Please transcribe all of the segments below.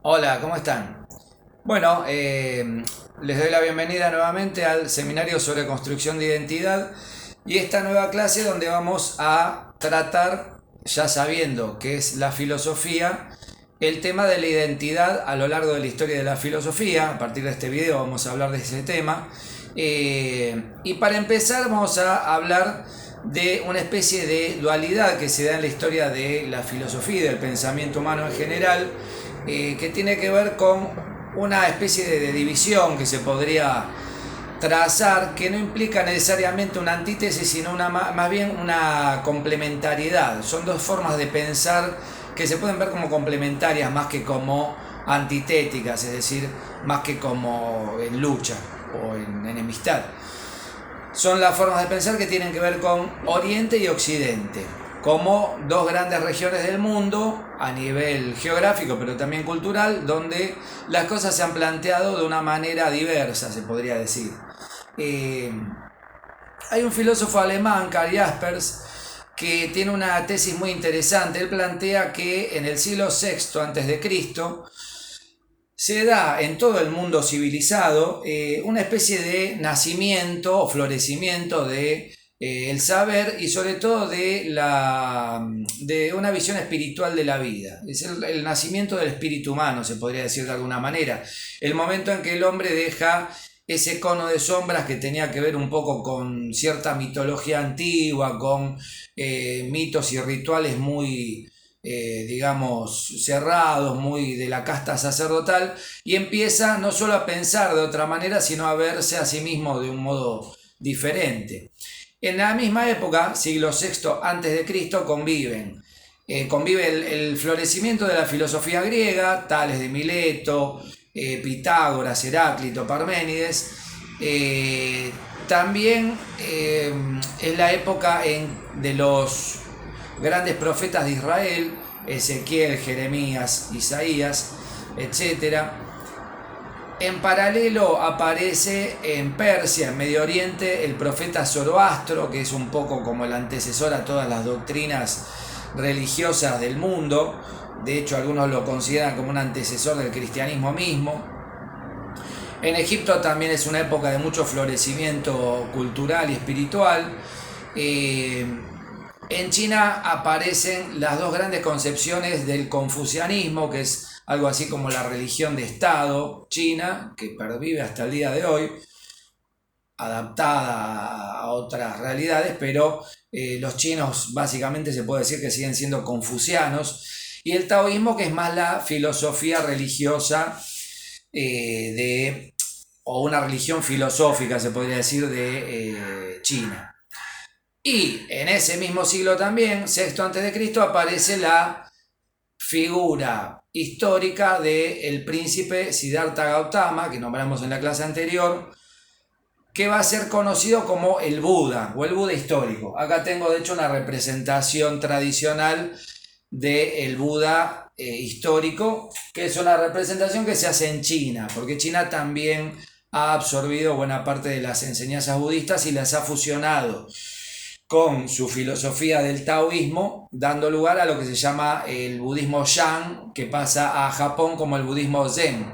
Hola, ¿cómo están? Bueno, les doy la bienvenida nuevamente al seminario sobre construcción de identidad y esta nueva clase donde vamos a tratar, ya sabiendo qué es la filosofía, el tema de la identidad a lo largo de la historia de la filosofía. A partir de este video vamos a hablar de ese tema. Y para empezar vamos a hablar de una especie de dualidad que se da en la historia de la filosofía y del pensamiento humano en general, que tiene que ver con una especie de división que se podría trazar, que no implica necesariamente una antítesis, sino más bien una complementariedad. Son dos formas de pensar que se pueden ver como complementarias más que como antitéticas, es decir, más que como en lucha o en enemistad. Son las formas de pensar que tienen que ver con Oriente y Occidente, como dos grandes regiones del mundo a nivel geográfico, pero también cultural, donde las cosas se han planteado de una manera diversa, se podría decir. Eh, Hay un filósofo alemán, Karl Jaspers, que tiene una tesis muy interesante. Él plantea que en el siglo VI a.C. se da en todo el mundo civilizado una especie de nacimiento o florecimiento de el saber y sobre todo de una visión espiritual de la vida. Es el nacimiento del espíritu humano, se podría decir de alguna manera. El momento en que el hombre deja ese cono de sombras que tenía que ver un poco con cierta mitología antigua, con mitos y rituales muy, digamos, cerrados, muy de la casta sacerdotal, y empieza no solo a pensar de otra manera, sino a verse a sí mismo de un modo diferente. En la misma época, siglo VI a.C., convive el florecimiento de la filosofía griega, tales de Mileto, Pitágoras, Heráclito, Parménides. También es la época de los grandes profetas de Israel, Ezequiel, Jeremías, Isaías, etcétera. En paralelo aparece en Persia, en Medio Oriente, el profeta Zoroastro, que es un poco como el antecesor a todas las doctrinas religiosas del mundo. De hecho, algunos lo consideran como un antecesor del cristianismo mismo. En Egipto también es una época de mucho florecimiento cultural y espiritual. En China aparecen las dos grandes concepciones del confucianismo, que es algo así como la religión de Estado china, que pervive hasta el día de hoy, adaptada a otras realidades, pero los chinos básicamente se puede decir que siguen siendo confucianos, y el taoísmo, que es más la filosofía religiosa o una religión filosófica, se podría decir, de China. Y en ese mismo siglo también, sexto antes de Cristo, aparece la figura histórica del príncipe Siddhartha Gautama, que nombramos en la clase anterior, que va a ser conocido como el Buda o el Buda histórico. Acá tengo de hecho una representación tradicional del Buda histórico, que es una representación que se hace en China, porque China también ha absorbido buena parte de las enseñanzas budistas y las ha fusionado con su filosofía del taoísmo, dando lugar a lo que se llama el budismo Yang, que pasa a Japón como el budismo Zen.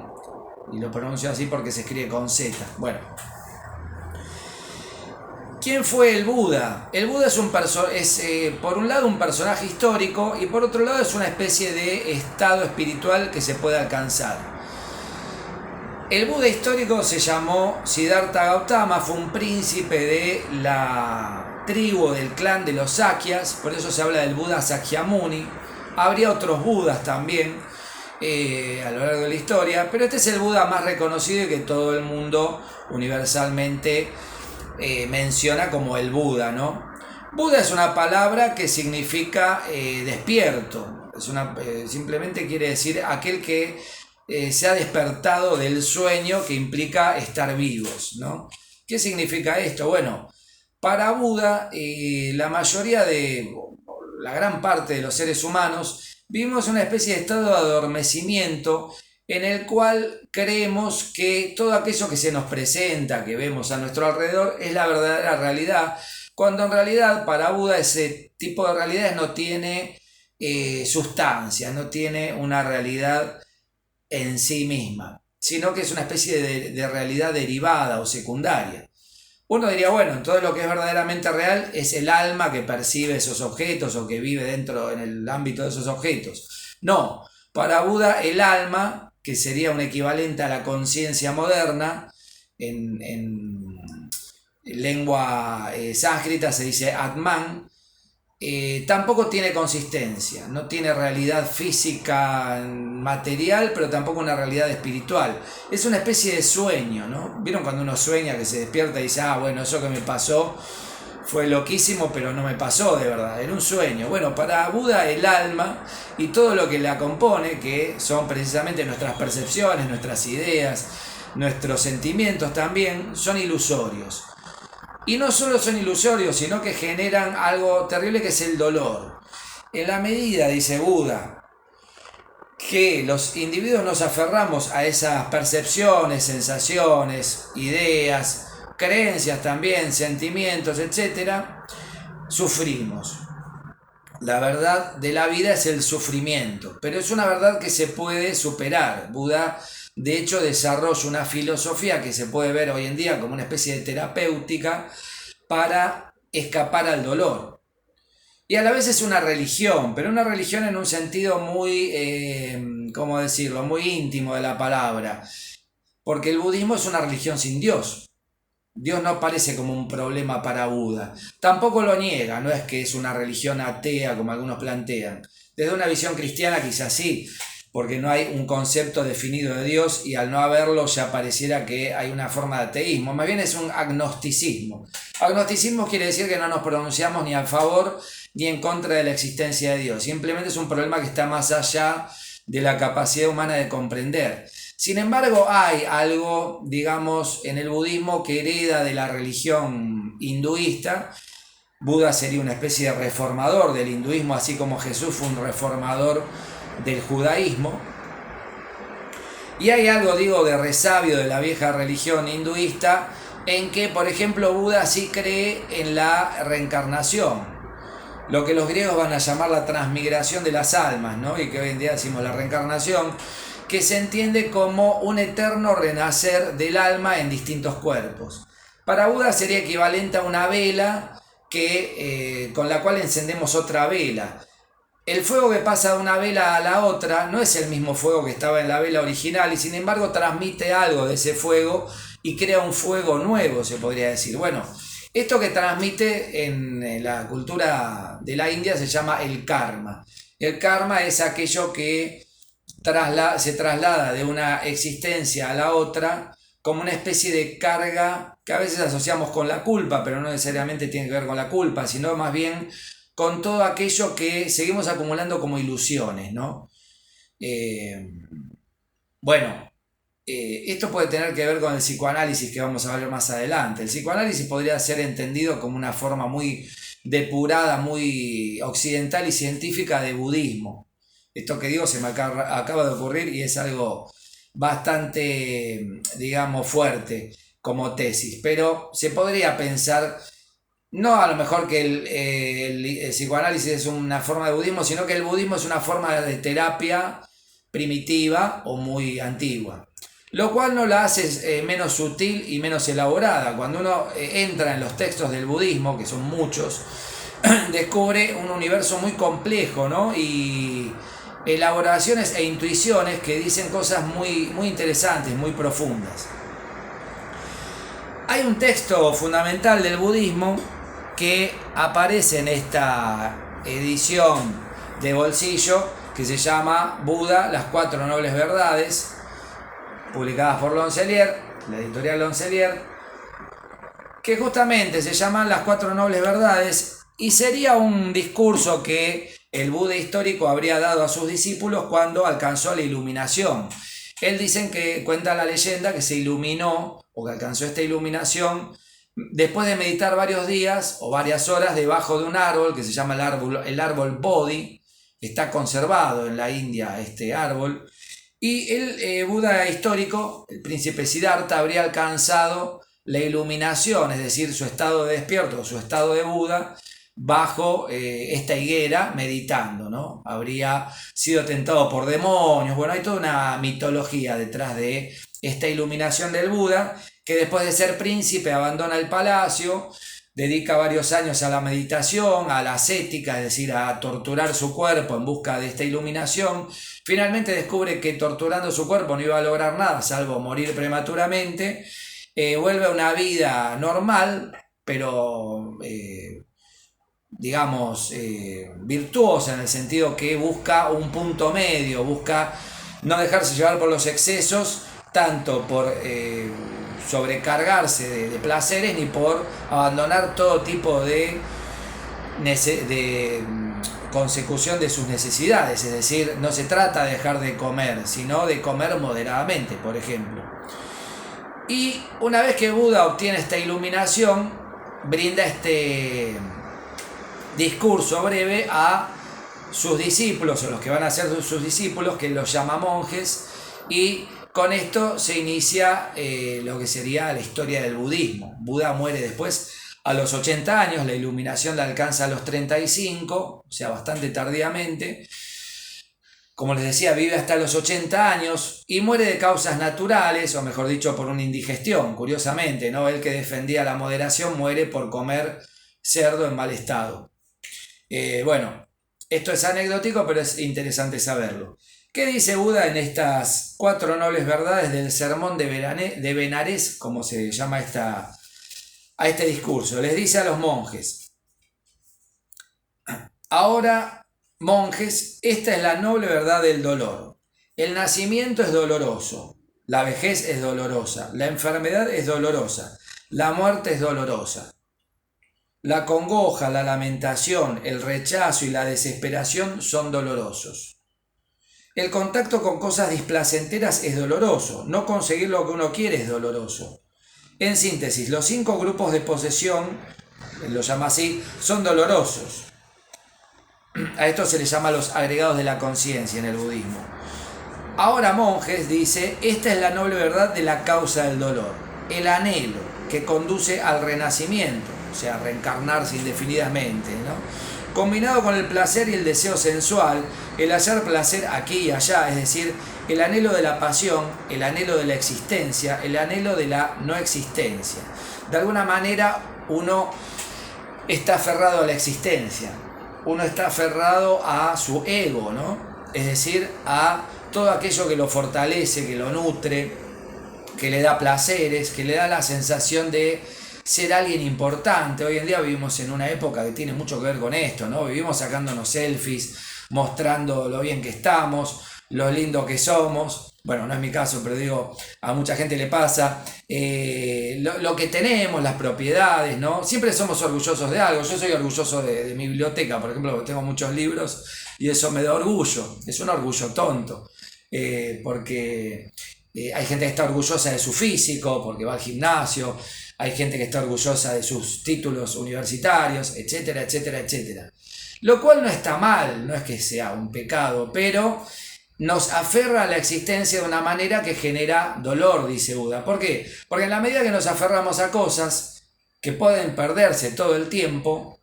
Y lo pronuncio así porque se escribe con Z. Bueno, ¿quién fue el Buda? El Buda es por un lado un personaje histórico y por otro lado es una especie de estado espiritual que se puede alcanzar. El Buda histórico se llamó Siddhartha Gautama, fue un príncipe de la tribu del clan de los Sakyas, por eso se habla del Buda Sakyamuni. Habría otros Budas también a lo largo de la historia, pero este es el Buda más reconocido y que todo el mundo universalmente menciona como el Buda, ¿no? Buda es una palabra que significa despierto, simplemente quiere decir aquel que se ha despertado del sueño, que implica estar vivos, ¿no? ¿Qué significa esto? Bueno, para Buda, la gran parte de los seres humanos, vivimos una especie de estado de adormecimiento en el cual creemos que todo aquello que se nos presenta, que vemos a nuestro alrededor, es la verdadera realidad, cuando en realidad para Buda ese tipo de realidades no tiene sustancia, no tiene una realidad en sí misma, sino que es una especie de realidad derivada o secundaria. Uno diría, bueno, entonces lo que es verdaderamente real es el alma que percibe esos objetos o que vive dentro en el ámbito de esos objetos. No, para Buda el alma, que sería un equivalente a la conciencia moderna, en lengua sánscrita se dice Atman, tampoco tiene consistencia, no tiene realidad física material, pero tampoco una realidad espiritual. Es una especie de sueño, ¿no? ¿Vieron cuando uno sueña que se despierta y dice, ah, bueno, eso que me pasó fue loquísimo, pero no me pasó de verdad, era un sueño? Bueno, para Buda el alma y todo lo que la compone, que son precisamente nuestras percepciones, nuestras ideas, nuestros sentimientos también, son ilusorios. Y no solo son ilusorios, sino que generan algo terrible que es el dolor. En la medida, dice Buda, que los individuos nos aferramos a esas percepciones, sensaciones, ideas, creencias también, sentimientos, etc., sufrimos. La verdad de la vida es el sufrimiento, pero es una verdad que se puede superar. Buda, de hecho, desarrolla una filosofía que se puede ver hoy en día como una especie de terapéutica para escapar al dolor. Y a la vez es una religión, pero una religión en un sentido muy, ¿cómo decirlo?, muy íntimo de la palabra. Porque el budismo es una religión sin Dios. Dios no aparece como un problema para Buda. Tampoco lo niega, no es que es una religión atea como algunos plantean. Desde una visión cristiana quizás sí, porque no hay un concepto definido de Dios y al no haberlo ya pareciera que hay una forma de ateísmo. Más bien es un agnosticismo. Agnosticismo quiere decir que no nos pronunciamos ni a favor ni en contra de la existencia de Dios. Simplemente es un problema que está más allá de la capacidad humana de comprender. Sin embargo, hay algo, digamos, en el budismo que hereda de la religión hinduista. Buda sería una especie de reformador del hinduismo, así como Jesús fue un reformador del judaísmo. Y hay algo, digo, de resabio de la vieja religión hinduista, en que, por ejemplo, Buda sí cree en la reencarnación. Lo que los griegos van a llamar la transmigración de las almas, ¿no? Y que hoy en día decimos la reencarnación, que se entiende como un eterno renacer del alma en distintos cuerpos. Para Buda sería equivalente a una vela con la cual encendemos otra vela. El fuego que pasa de una vela a la otra no es el mismo fuego que estaba en la vela original y sin embargo transmite algo de ese fuego y crea un fuego nuevo, se podría decir. Bueno, esto que transmite en la cultura de la India se llama el karma. El karma es aquello que se traslada de una existencia a la otra como una especie de carga que a veces asociamos con la culpa, pero no necesariamente tiene que ver con la culpa, sino más bien con todo aquello que seguimos acumulando como ilusiones, ¿no? Esto puede tener que ver con el psicoanálisis que vamos a ver más adelante. El psicoanálisis podría ser entendido como una forma muy depurada, muy occidental y científica de budismo. Esto que digo se me acaba de ocurrir y es algo bastante, digamos, fuerte como tesis, pero se podría pensar, no a lo mejor que el psicoanálisis es una forma de budismo, sino que el budismo es una forma de terapia primitiva o muy antigua, lo cual no la hace menos sutil y menos elaborada. Cuando uno entra en los textos del budismo, que son muchos, descubre un universo muy complejo, ¿no? Y elaboraciones e intuiciones que dicen cosas muy, muy interesantes, muy profundas. Hay un texto fundamental del budismo que aparece en esta edición de bolsillo que se llama Buda, las cuatro nobles verdades, publicadas por Lonselier, la editorial Lonselier, que justamente se llaman las cuatro nobles verdades y sería un discurso que el Buda histórico habría dado a sus discípulos cuando alcanzó la iluminación. Él dicen que cuenta la leyenda que se iluminó o que alcanzó esta iluminación después de meditar varios días o varias horas debajo de un árbol que se llama el árbol Bodhi. Está conservado en la India este árbol. Y el Buda histórico, el príncipe Siddhartha, habría alcanzado la iluminación, es decir, su estado de despierto, su estado de Buda, bajo esta higuera meditando, ¿no? Habría sido tentado por demonios. Bueno, hay toda una mitología detrás de esta iluminación del Buda, que después de ser príncipe abandona el palacio, dedica varios años a la meditación, a la ascética, es decir, a torturar su cuerpo en busca de esta iluminación. Finalmente descubre que torturando su cuerpo no iba a lograr nada, salvo morir prematuramente. Vuelve a una vida normal, pero digamos virtuosa, en el sentido que busca un punto medio, busca no dejarse llevar por los excesos, tanto por sobrecargarse de placeres, ni por abandonar todo tipo de consecución de sus necesidades. Es decir, no se trata de dejar de comer, sino de comer moderadamente, por ejemplo. Y una vez que Buda obtiene esta iluminación, brinda este discurso breve a sus discípulos, o los que van a ser sus discípulos, que los llama monjes, y con esto se inicia lo que sería la historia del budismo. Buda muere después a los 80 años, la iluminación la alcanza a los 35, o sea, bastante tardíamente. Como les decía, vive hasta los 80 años y muere de causas naturales, o mejor dicho, por una indigestión, curiosamente, ¿no? Él que defendía la moderación muere por comer cerdo en mal estado. Bueno, esto es anecdótico, pero es interesante saberlo. ¿Qué dice Buda en estas 4 nobles verdades del sermón de Benares, como se llama a este discurso? Les dice a los monjes: ahora, monjes, esta es la noble verdad del dolor. El nacimiento es doloroso, la vejez es dolorosa, la enfermedad es dolorosa, la muerte es dolorosa. La congoja, la lamentación, el rechazo y la desesperación son dolorosos. El contacto con cosas displacenteras es doloroso, no conseguir lo que uno quiere es doloroso. En síntesis, los 5 grupos de posesión, lo llama así, son dolorosos. A esto se les llama los agregados de la conciencia en el budismo. Ahora, monjes, dice, esta es la noble verdad de la causa del dolor, el anhelo que conduce al renacimiento, o sea, reencarnarse indefinidamente, ¿no? Combinado con el placer y el deseo sensual, el hallar placer aquí y allá, es decir, el anhelo de la pasión, el anhelo de la existencia, el anhelo de la no existencia. De alguna manera uno está aferrado a la existencia, uno está aferrado a su ego, ¿no? Es decir, a todo aquello que lo fortalece, que lo nutre, que le da placeres, que le da la sensación de ser alguien importante. Hoy en día vivimos en una época que tiene mucho que ver con esto, ¿no? Vivimos sacándonos selfies, mostrando lo bien que estamos, lo lindo que somos. Bueno, no es mi caso, pero digo, a mucha gente le pasa. Lo que tenemos, las propiedades, ¿no? Siempre somos orgullosos de algo. Yo soy orgulloso de mi biblioteca, por ejemplo, porque tengo muchos libros y eso me da orgullo. Es un orgullo tonto, porque hay gente que está orgullosa de su físico, porque va al gimnasio. Hay gente que está orgullosa de sus títulos universitarios, etcétera, etcétera, etcétera. Lo cual no está mal, no es que sea un pecado, pero nos aferra a la existencia de una manera que genera dolor, dice Buda. ¿Por qué? Porque en la medida que nos aferramos a cosas que pueden perderse todo el tiempo,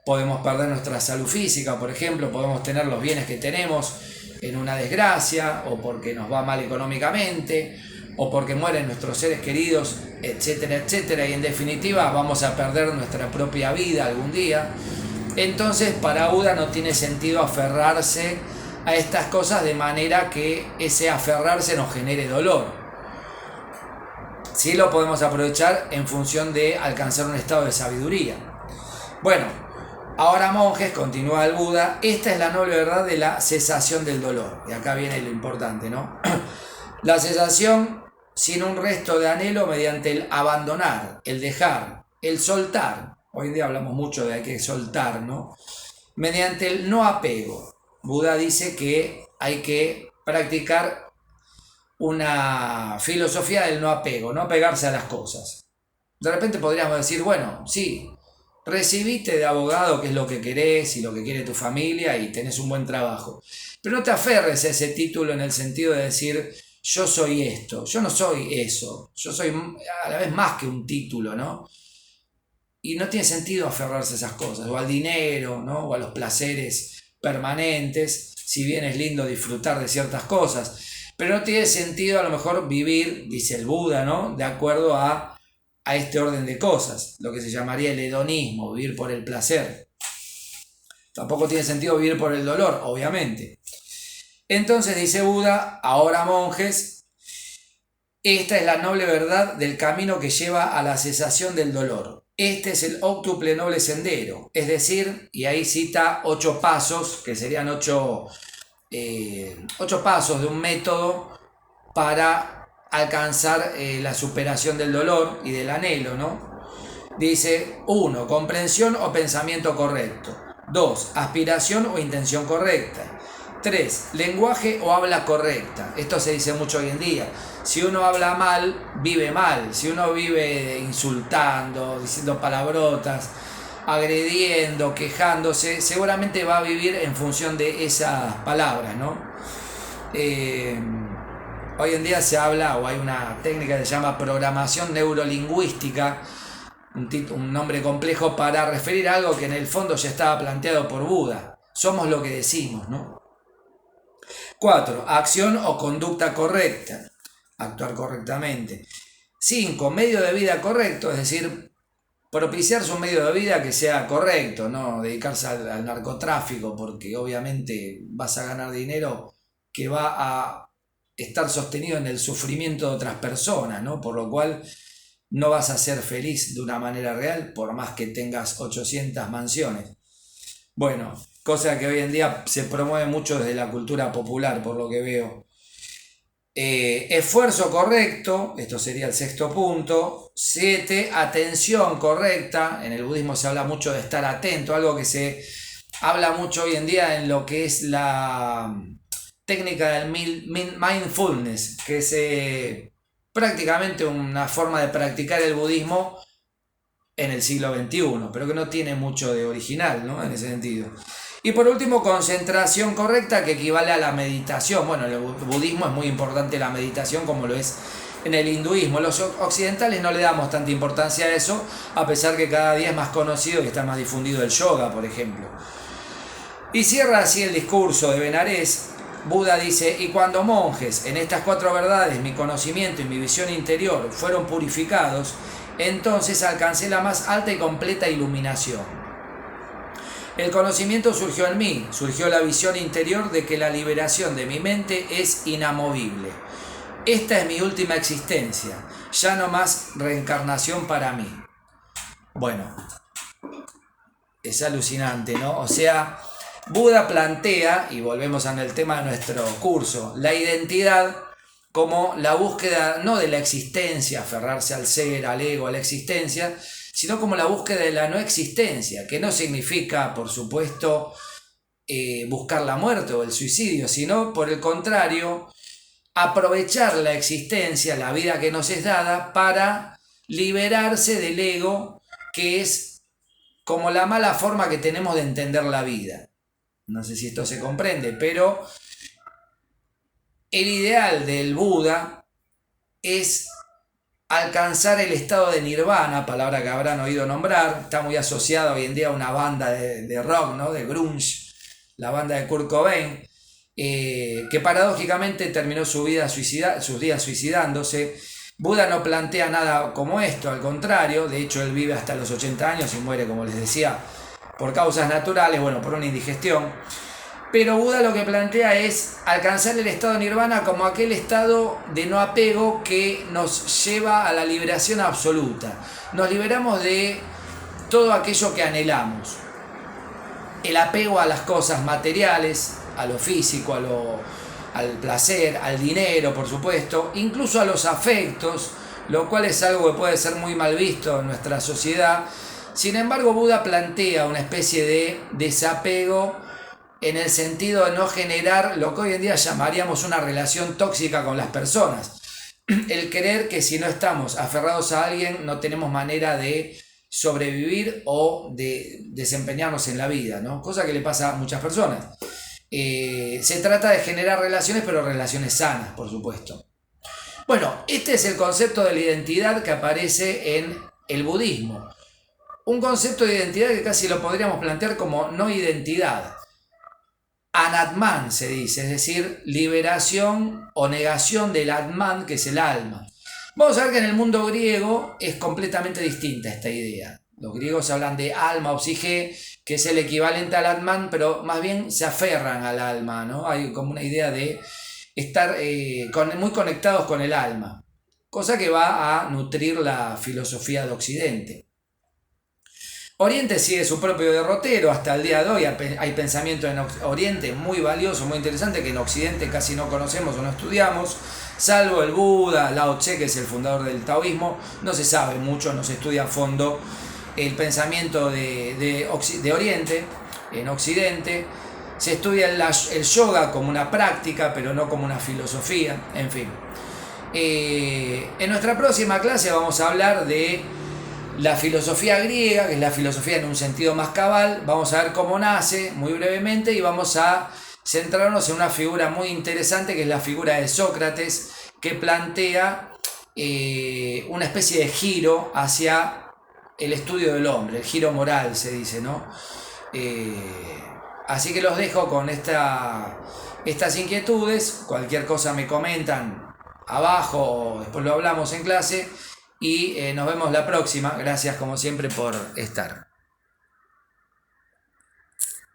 podemos perder nuestra salud física, por ejemplo, podemos tener los bienes que tenemos en una desgracia, o porque nos va mal económicamente, o porque mueren nuestros seres queridos, etcétera, etcétera, y en definitiva vamos a perder nuestra propia vida algún día. Entonces, para Buda no tiene sentido aferrarse a estas cosas de manera que ese aferrarse nos genere dolor. Sí lo podemos aprovechar en función de alcanzar un estado de sabiduría. Bueno, ahora, monjes, continúa el Buda, esta es la noble verdad de la cesación del dolor. Y acá viene lo importante, ¿no? La cesación sin un resto de anhelo mediante el abandonar, el dejar, el soltar. Hoy en día hablamos mucho de hay que soltar, ¿no? Mediante el no apego. Buda dice que hay que practicar una filosofía del no apego, no apegarse a las cosas. De repente podríamos decir, bueno, sí, recibiste de abogado, que es lo que querés y lo que quiere tu familia, y tenés un buen trabajo. Pero no te aferres a ese título en el sentido de decir, yo soy esto, yo no soy eso, yo soy a la vez más que un título, ¿no? y no tiene sentido aferrarse a esas cosas, o al dinero, ¿no? O a los placeres permanentes, si bien es lindo disfrutar de ciertas cosas, pero no tiene sentido a lo mejor vivir, dice el Buda, ¿no? De acuerdo a este orden de cosas, lo que se llamaría el hedonismo, vivir por el placer. Tampoco tiene sentido vivir por el dolor, obviamente. Entonces dice Buda, ahora monjes, esta es la noble verdad del camino que lleva a la cesación del dolor. Este es el óctuple noble sendero, es decir, y ahí cita 8 pasos, que serían 8 pasos de un método para alcanzar la superación del dolor y del anhelo, ¿no? Dice 1. Comprensión o pensamiento correcto. 2. Aspiración o intención correcta. 3. Lenguaje o habla correcta. Esto se dice mucho hoy en día. Si uno habla mal, vive mal. Si uno vive insultando, diciendo palabrotas, agrediendo, quejándose, seguramente va a vivir en función de esas palabras, ¿no? Hoy en día se habla, o hay una técnica que se llama programación neurolingüística, un nombre complejo para referir a algo que en el fondo ya estaba planteado por Buda. Somos lo que decimos, ¿no? 4. Acción o conducta correcta. Actuar correctamente. 5. Medio de vida correcto, es decir, propiciarse un medio de vida que sea correcto, no dedicarse al narcotráfico, porque obviamente vas a ganar dinero que va a estar sostenido en el sufrimiento de otras personas, ¿no? Por lo cual no vas a ser feliz de una manera real, por más que tengas 800 mansiones. Bueno, cosa que hoy en día se promueve mucho desde la cultura popular, por lo que veo. Esfuerzo correcto, esto sería el 6.º punto. 7. Atención correcta. En el budismo se habla mucho de estar atento, algo que se habla mucho hoy en día en lo que es la técnica del mindfulness, que es prácticamente una forma de practicar el budismo en el siglo XXI, pero que no tiene mucho de original, ¿no? En ese sentido. Y por último, concentración correcta, que equivale a la meditación. Bueno, en el budismo es muy importante la meditación, como lo es en el hinduismo. Los occidentales no le damos tanta importancia a eso, a pesar que cada día es más conocido y está más difundido el yoga, por ejemplo. Y cierra así el discurso de Benarés. Buda dice, y cuando monjes, en estas 4 verdades, mi conocimiento y mi visión interior fueron purificados, entonces alcancé la más alta y completa iluminación. El conocimiento surgió en mí, surgió la visión interior de que la liberación de mi mente es inamovible. Esta es mi última existencia, ya no más reencarnación para mí. Bueno, es alucinante, ¿no? O sea, Buda plantea, y volvemos al tema de nuestro curso, la identidad como la búsqueda no de la existencia, aferrarse al ser, al ego, a la existencia, sino como la búsqueda de la no existencia, que no significa, por supuesto, buscar la muerte o el suicidio, sino, por el contrario, aprovechar la existencia, la vida que nos es dada, para liberarse del ego, que es como la mala forma que tenemos de entender la vida. No sé si esto se comprende, pero el ideal del Buda es alcanzar el estado de nirvana, palabra que habrán oído nombrar. Está muy asociada hoy en día a una banda de rock, ¿no? De grunge, la banda de Kurt Cobain, que paradójicamente terminó sus días suicidándose. Buda no plantea nada como esto, al contrario, de hecho él vive hasta los 80 años y muere, como les decía, por causas naturales, bueno, por una indigestión. Pero Buda lo que plantea es alcanzar el estado de nirvana como aquel estado de no apego que nos lleva a la liberación absoluta. Nos liberamos de todo aquello que anhelamos. El apego a las cosas materiales, a lo físico, al placer, al dinero, por supuesto, incluso a los afectos, lo cual es algo que puede ser muy mal visto en nuestra sociedad. Sin embargo, Buda plantea una especie de desapego en el sentido de no generar lo que hoy en día llamaríamos una relación tóxica con las personas. El creer que si no estamos aferrados a alguien no tenemos manera de sobrevivir o de desempeñarnos en la vida, ¿no? Cosa que le pasa a muchas personas. Se trata de generar relaciones, pero relaciones sanas, por supuesto. Bueno, este es el concepto de la identidad que aparece en el budismo. un concepto de identidad que casi lo podríamos plantear como no identidad. Anatman se dice, es decir, liberación o negación del Atman, que es el alma. Vamos a ver que en el mundo griego es completamente distinta esta idea. Los griegos hablan de alma o psique, que es el equivalente al Atman, pero más bien se aferran al alma, ¿no? Hay como una idea de estar muy conectados con el alma, cosa que va a nutrir la filosofía de Occidente. Oriente sigue su propio derrotero, hasta el día de hoy hay pensamiento en Oriente muy valioso, muy interesante, que en Occidente casi no conocemos o no estudiamos, salvo el Buda, Lao Tse, que es el fundador del taoísmo. No se sabe mucho, no se estudia a fondo el pensamiento de Oriente. En Occidente se estudia el yoga como una práctica, pero no como una filosofía, en fin. En nuestra próxima clase vamos a hablar de la filosofía griega, que es la filosofía en un sentido más cabal. Vamos a ver cómo nace muy brevemente y vamos a centrarnos en una figura muy interesante, que es la figura de Sócrates, que plantea una especie de giro hacia el estudio del hombre, el giro moral se dice, ¿no? Así que los dejo con estas inquietudes. Cualquier cosa me comentan abajo o después lo hablamos en clase. Y nos vemos la próxima. Gracias como siempre por estar.